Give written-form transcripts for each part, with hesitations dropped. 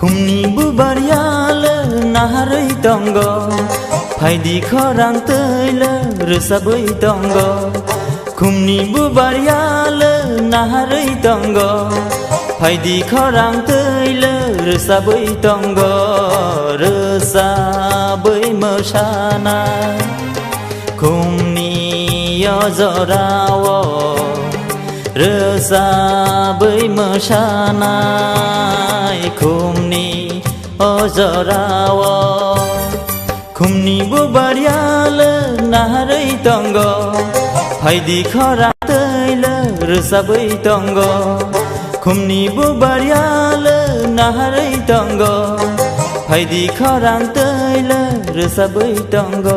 खुमनि बुबारियाल नाहारै दंग फाइदि खरां तैल रोजाबै दंग खुमनि बुबारियाल नाहारै दंग फाइदि खरां तैल रोजाबै दंग रोजाबै मोसानाय खुमनि अजराव रोजाबै मोसानाय खुमनि अजराव खुमनि बुबारियाल नाहारै दंग फाइदि खरां तैल रोजाबै दंग खुमनि बुबारियाल नाहारै दंग फाइदि खरां तैल रोजाबै दंग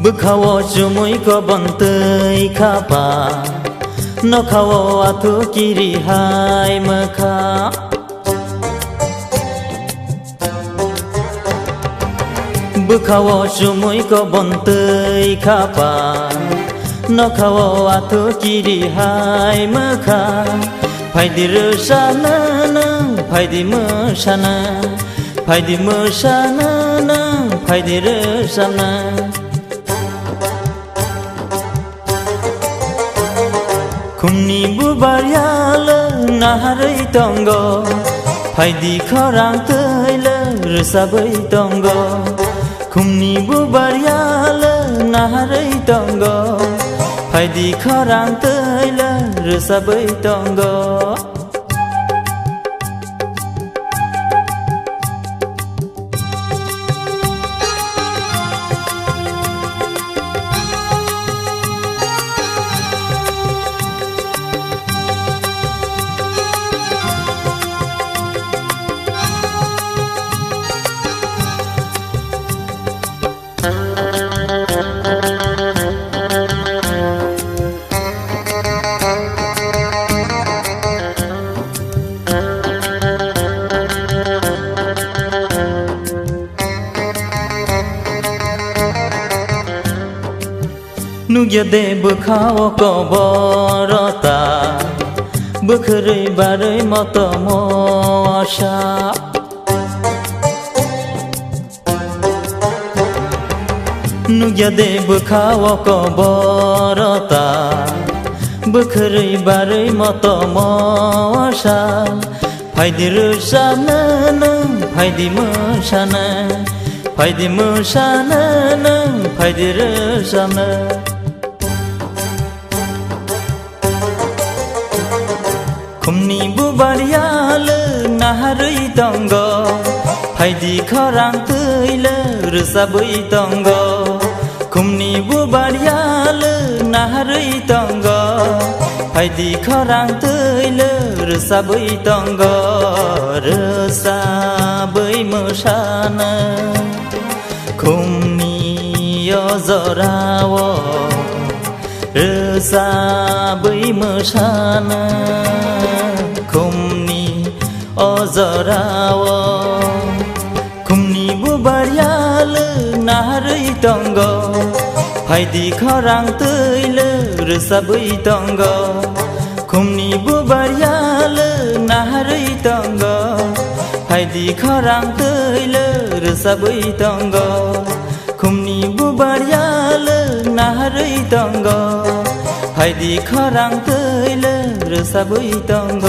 बुखावो जुमुइको बन्तै खापा नखावो आथु किरिहाय मोखा बुखावो जुमुइको बन्तै खापा नखावो आथु किरिहाय मोखा फाइदि रोजानो नों फाइदि मोसानो फाइदि मोसानो नों फाइदि रोजानो खुमनि बुबारियाल नाहारै दंग फाइदि खरां तैल रोजाबै दंग खुमनि बुबारियाल नाहारै दंग फाइदि खरां तैल रोजाबै दंग नुग्यदे बुखावो कबरता बुखरै बारै मत मशा नुग्यदे बुखावो कबरता बुखरै बारै मत मशा फाइदि रोजानो नों फाइदि मोसानो फाइदि मोसानो नों फाइदि रोजानो खुमनि बुबारियाल नाहारै दंग फाइदि खरां तैल रोजाबै दंग खुमनि बुबारियाल नाहारै दंग फाइदि खरां तैल रोजाबै दंग रोजाबै मोसानो खुमनि अजराव रोजाबै मोसानो खुमनि अजराव खुमनि बुबारियाल नाहारै दंग फाइदि खरां तैल रोजाबै दंग खुमनि बुबारियाल नाहारै दंग फाइदि खरां तैल रोजाबै दंग खुमनि बुबारियाल नाहारै दंग फाइदि खरां तैल रोजाबै दंग।